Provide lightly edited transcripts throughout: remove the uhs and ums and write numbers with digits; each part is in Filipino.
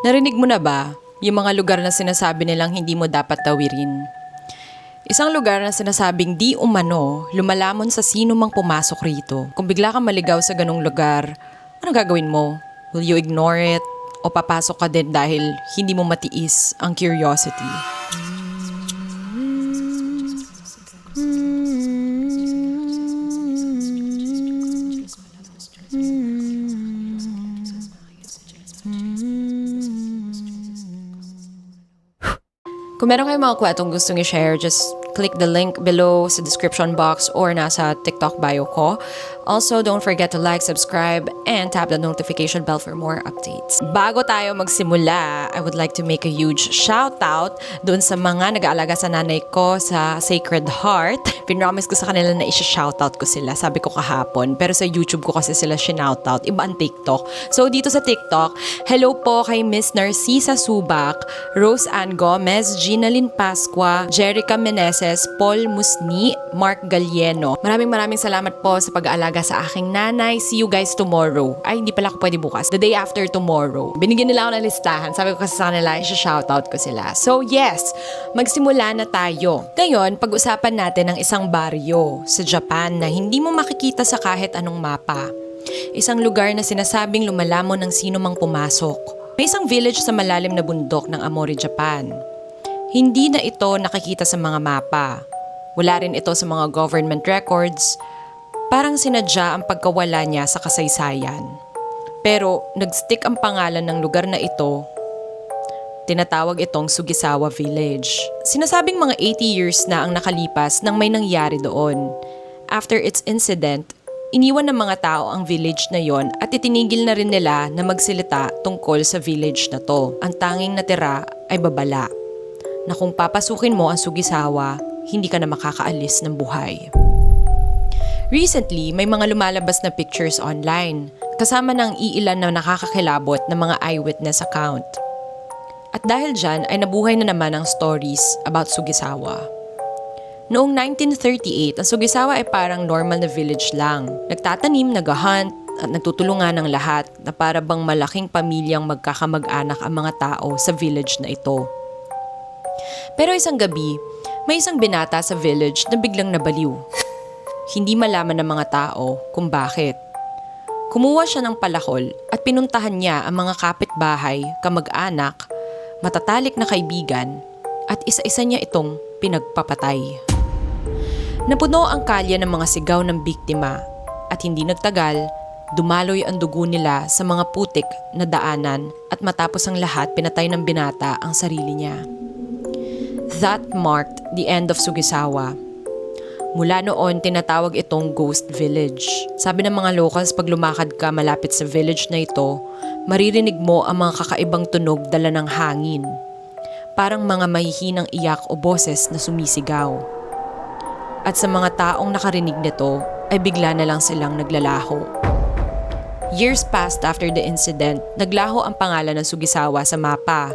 Narinig mo na ba yung mga lugar na sinasabi nilang hindi mo dapat tawirin? Isang lugar na sinasabing di umano lumalamon sa sino mang pumasok rito. Kung bigla kang maligaw sa ganong lugar, ano gagawin mo? Will you ignore it? O papasok ka din dahil hindi mo matiis ang curiosity? Kung meron kayong mga kwentong gustong i-share, just click the link below sa description box or nasa TikTok bio ko. Also, don't forget to like, subscribe, and tap the notification bell for more updates. Bago tayo magsimula, I would like to make a huge shout out doon sa mga nag-aalaga sa nanay ko sa Sacred Heart. Pinromise ko sa kanila na i-shoutout ko sila, sabi ko kahapon. Pero sa YouTube ko kasi sila shoutout, iba ang TikTok. So dito sa TikTok, hello po kay Miss Narcisa Subak, Rose Ann Gomez, Ginalyn Pasqua, Jerica Meneses, Paul Musni, Mark Galieno. Maraming salamat po sa pag-aalaga sa aking nanay. See you guys tomorrow. Ay, hindi pala ako pwede bukas. The day after tomorrow. Binigyan nila ako ng listahan. Sabi ko kasi sa kanila, i-shoutout ko sila. So yes, magsimula na tayo. Ngayon, pag-usapan natin ang isang baryo sa Japan na hindi mo makikita sa kahit anong mapa. Isang lugar na sinasabing lumalamon ng sino mang pumasok. May isang village sa malalim na bundok ng Amori, Japan. Hindi na ito nakikita sa mga mapa. Wala rin ito sa mga government records. Parang sinadya ang pagkawala niya sa kasaysayan. Pero nag-stick ang pangalan ng lugar na ito. Tinatawag itong Sugisawa Village. Sinasabing mga 80 years na ang nakalipas nang may nangyari doon. After its incident, iniwan ng mga tao ang village na yon at itinigil na rin nila na magsilita tungkol sa village na to. Ang tanging natira ay babala na kung papasukin mo ang Sugisawa, hindi ka na makakaalis ng buhay. Recently, may mga lumalabas na pictures online, kasama ng iilan na nakakakilabot na mga eyewitness account. At dahil dyan ay nabuhay na naman ang stories about Sugisawa. Noong 1938, ang Sugisawa ay parang normal na village lang. Nagtatanim, nag-hunt, at nagtutulungan ng lahat na para bang malaking pamilyang magkakamag-anak ang mga tao sa village na ito. Pero isang gabi, may isang binata sa village na biglang nabaliw. Hindi malaman ng mga tao kung bakit. Kumuha siya ng palakol at pinuntahan niya ang mga kapitbahay, kamag-anak, matatalik na kaibigan at isa-isa niya itong pinagpapatay. Napuno ang kalye ng mga sigaw ng biktima at hindi nagtagal, dumaloy ang dugo nila sa mga putik na daanan at matapos ang lahat pinatay ng binata ang sarili niya. That marked the end of Sugisawa. Mula noon, tinatawag itong Ghost Village. Sabi ng mga locals, pag lumakad ka malapit sa village na ito, maririnig mo ang mga kakaibang tunog dala ng hangin. Parang mga mahihinang iyak o boses na sumisigaw. At sa mga taong nakarinig nito, ay bigla na lang silang naglalaho. Years passed after the incident, naglaho ang pangalan ng Sugisawa sa mapa.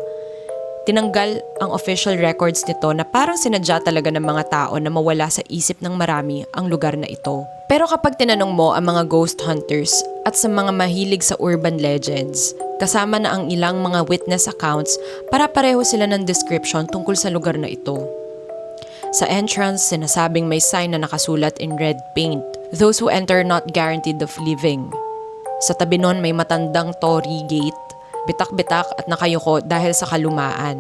Tinanggal ang official records nito na parang sinadya talaga ng mga tao na mawala sa isip ng marami ang lugar na ito. Pero kapag tinanong mo ang mga ghost hunters at sa mga mahilig sa urban legends, kasama na ang ilang mga witness accounts, para-pareho sila ng description tungkol sa lugar na ito. Sa entrance, sinasabing may sign na nakasulat in red paint, "Those who enter not guaranteed of living." Sa tabi nun may matandang torii gate, bitak-bitak at nakayuko dahil sa kalumaan.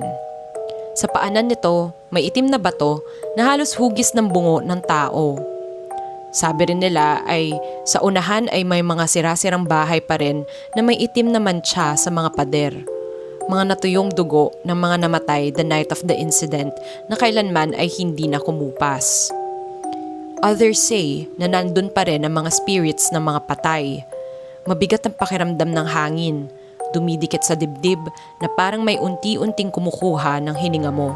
Sa paanan nito, may itim na bato na halos hugis ng bungo ng tao. Sabi rin nila ay sa unahan ay may mga sira-sirang bahay pa rin na may itim na mantsa sa mga pader. Mga natuyong dugo ng mga namatay the night of the incident na kailanman ay hindi na kumupas. Others say na nandun pa rin ang mga spirits ng mga patay. Mabigat ang pakiramdam ng hangin. Dumidikit sa dibdib na parang may unti-unting kumukuha ng hininga mo.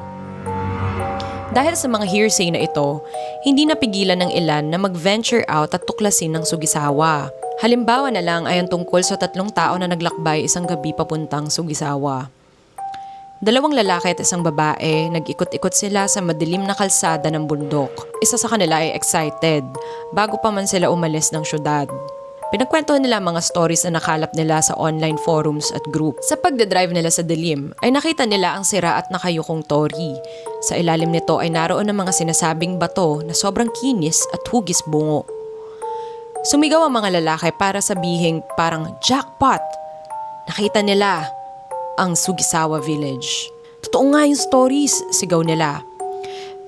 Dahil sa mga hearsay na ito, hindi napigilan ng ilan na mag-venture out at tuklasin ng Sugisawa. Halimbawa na lang ay ang tungkol sa 3 tao na naglakbay isang gabi papuntang Sugisawa. 2 lalaki at isang babae, nag-ikot-ikot sila sa madilim na kalsada ng bundok. Isa sa kanila ay excited, bago pa man sila umalis ng syudad. Pinagkwentuhan nila ang mga stories na nakalap nila sa online forums at group. Sa pagdadrive nila sa dilim, ay nakita nila ang sira at nakayukong Tori. Sa ilalim nito ay naroon ang mga sinasabing bato na sobrang kinis at hugis bungo. Sumigaw ang mga lalaki para sabihing parang jackpot. Nakita nila ang Sugisawa Village. Totoo nga yung stories, sigaw nila.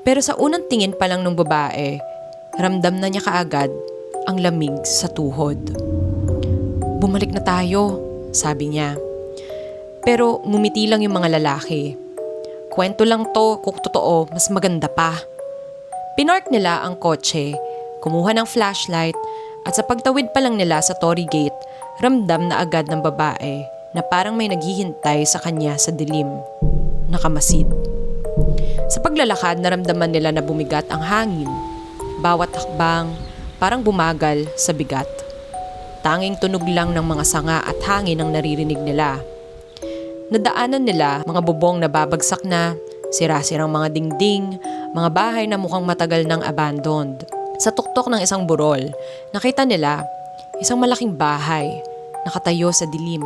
Pero sa unang tingin pa lang ng babae, ramdam na niya kaagad ang lamig sa tuhod. Bumalik na tayo, sabi niya. Pero ngumiti lang yung mga lalaki. Kwento lang to, kung totoo, mas maganda pa. Pinark nila ang kotse, kumuha ng flashlight, at sa pagtawid pa lang nila sa Torii Gate, ramdam na agad ng babae na parang may naghihintay sa kanya sa dilim. Nakamasid. Sa paglalakad, naramdaman nila na bumigat ang hangin. Bawat hakbang, parang bumagal sa bigat. Tanging tunog lang ng mga sanga at hangin ang naririnig nila. Nadaanan nila mga bubong na babagsak na, sira-sirang mga dingding, mga bahay na mukhang matagal nang abandoned. Sa tuktok ng isang burol, nakita nila isang malaking bahay, nakatayo sa dilim.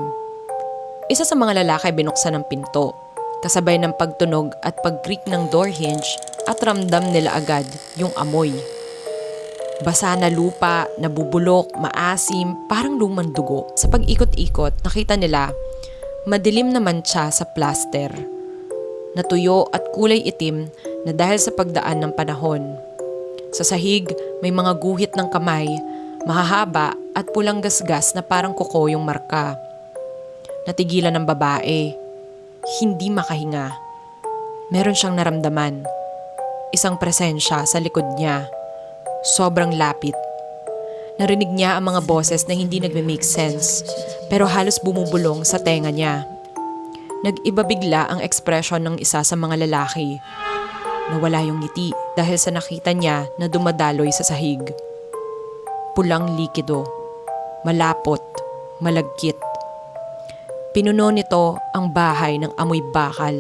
Isa sa mga lalaki binuksan ng pinto, kasabay ng pagtunog at pag-creak ng door hinge at ramdam nila agad yung amoy. Basa na lupa, nabubulok, maasim, parang lumang dugo. Sa pag-ikot-ikot, nakita nila madilim naman siya sa plaster. Natuyo at kulay itim na dahil sa pagdaan ng panahon. Sa sahig, may mga guhit ng kamay, mahahaba at pulang gasgas na parang kuko yung marka. Natigilan ng babae. Hindi makahinga. Meron siyang naramdaman. Isang presensya sa likod niya. Sobrang lapit. Narinig niya ang mga boses na hindi nagme-make sense, pero halos bumubulong sa tenga niya. Nag-iba bigla ang ekspresyon ng isa sa mga lalaki. Nawala yung ngiti dahil sa nakita niya na dumadaloy sa sahig. Pulang likido, malapot, malagkit. Pinuno nito ang bahay ng amoy bakal.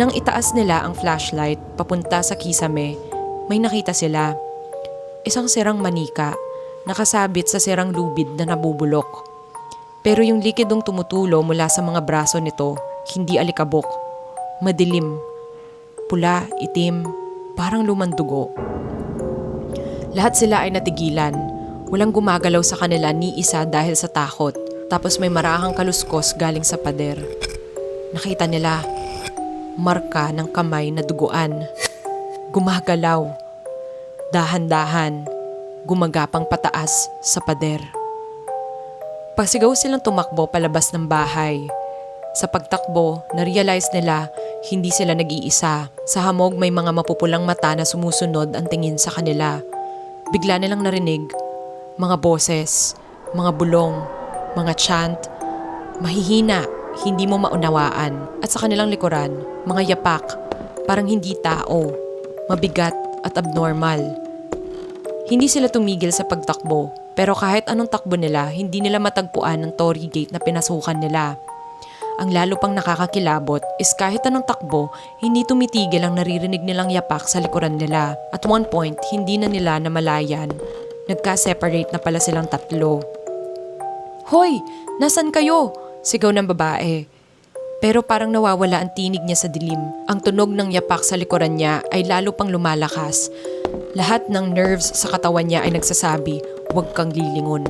Nang itaas nila ang flashlight papunta sa kisame, may nakita sila. Isang sirang manika, nakasabit sa sirang lubid na nabubulok. Pero yung likidong tumutulo mula sa mga braso nito, hindi alikabok. Madilim, pula, itim, parang lumandugo. Lahat sila ay natigilan. Walang gumagalaw sa kanila ni isa dahil sa takot. Tapos may marahang kaluskos galing sa pader. Nakita nila, marka ng kamay na duguan. Gumagalaw. Dahan-dahan, gumagapang pataas sa pader. Pasigaw silang tumakbo palabas ng bahay. Sa pagtakbo, na-realize nila hindi sila nag-iisa. Sa hamog may mga mapupulang mata na sumusunod ang tingin sa kanila. Bigla nilang narinig, mga boses, mga bulong, mga chant, mahihina, hindi mo maunawaan. At sa kanilang likuran, mga yapak, parang hindi tao, mabigat at abnormal. Hindi sila tumigil sa pagtakbo, pero kahit anong takbo nila, hindi nila matagpuan ang Torii Gate na pinasukan nila. Ang lalo pang nakakakilabot is kahit anong takbo, hindi tumitigil ang naririnig nilang yapak sa likuran nila. At one point, hindi na nila namalayan. Nagka-separate na pala silang tatlo. "Hoy! Nasaan kayo?" sigaw ng babae. Pero parang nawawala ang tinig niya sa dilim. Ang tunog ng yapak sa likuran niya ay lalo pang lumalakas. Lahat ng nerves sa katawan niya ay nagsasabi, "Huwag kang lilingon."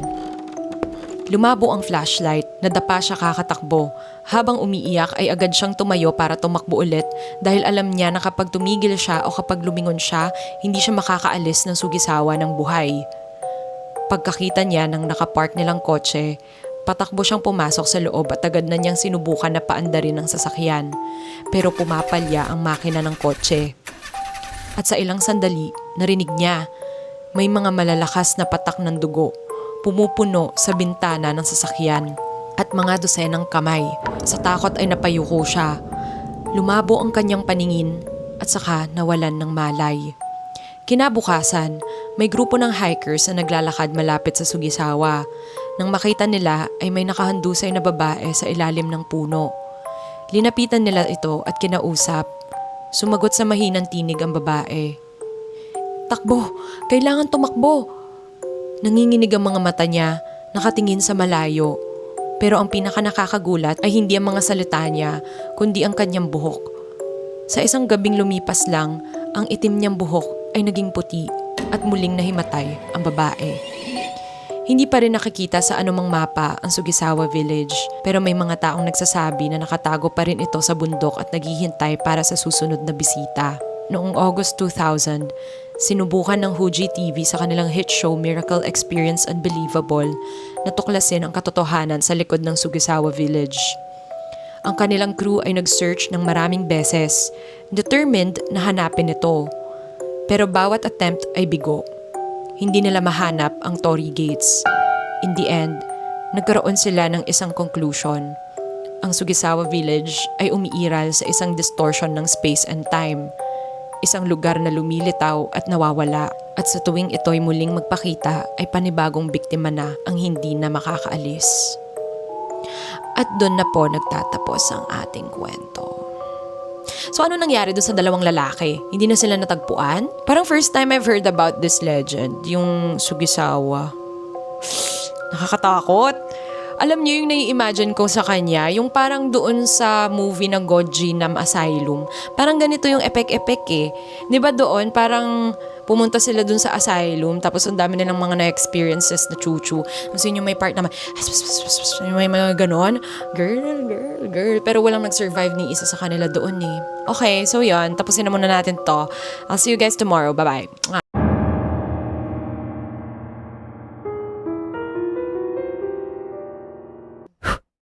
Lumabo ang flashlight, nadapa siya kakatakbo. Habang umiiyak ay agad siyang tumayo para tumakbo ulit dahil alam niya na kapag tumigil siya o kapag lumingon siya, hindi siya makakaalis ng Sugisawa ng buhay. Pagkakita niya ng nakapark nilang kotse, patakbo siyang pumasok sa loob at agad na niyang sinubukan na paandarin ang sasakyan. Pero pumapalya ang makina ng kotse. At sa ilang sandali, narinig niya, may mga malalakas na patak ng dugo, pumupuno sa bintana ng sasakyan. At mga dosenang kamay. Sa takot ay napayuko siya. Lumabo ang kanyang paningin at saka nawalan ng malay. Kinabukasan, may grupo ng hikers na naglalakad malapit sa Sugisawa. Nang makita nila ay may nakahandusay na babae sa ilalim ng puno. Linapitan nila ito at kinausap. Sumagot sa mahinang tinig ang babae. "Takbo! Kailangan tumakbo!" Nanginginig ang mga mata niya, nakatingin sa malayo. Pero ang pinaka nakakagulat ay hindi ang mga salita niya, kundi ang kanyang buhok. Sa isang gabing lumipas lang, ang itim niyang buhok ay naging puti at muling nahimatay ang babae. Hindi pa rin nakikita sa anumang mapa ang Sugisawa Village, pero may mga taong nagsasabi na nakatago pa rin ito sa bundok at naghihintay para sa susunod na bisita. Noong August 2000, sinubukan ng Huji TV sa kanilang hit show Miracle Experience Unbelievable na tuklasin ang katotohanan sa likod ng Sugisawa Village. Ang kanilang crew ay nag-search ng maraming beses, determined na hanapin ito. Pero bawat attempt ay bigo. Hindi nila mahanap ang Torii Gates. In the end, nagkaroon sila ng isang conclusion. Ang Sugisawa Village ay umiiral sa isang distortion ng space and time. Isang lugar na lumilitaw at nawawala. At sa tuwing ito'y muling magpakita ay panibagong biktima na ang hindi na makakaalis. At doon na po nagtatapos ang ating kwento. So ano nangyari doon sa dalawang lalaki? Hindi na sila natagpuan? Parang first time I've heard about this legend, yung Sugisawa. Nakakatakot. Alam niyo yung nai-imagine ko sa kanya, yung parang doon sa movie na Gojinam Asylum. Parang ganito yung epek-epek eh. 'Di ba doon parang pumunta sila doon sa asylum tapos ang dami nilang mga na-experiences na chuchu. Kasi yung may part naman, may mga ganon, girl. Pero walang nag-survive ni isa sa kanila doon eh. Okay, so yun. Tapusin na muna natin to. I'll see you guys tomorrow. Bye-bye.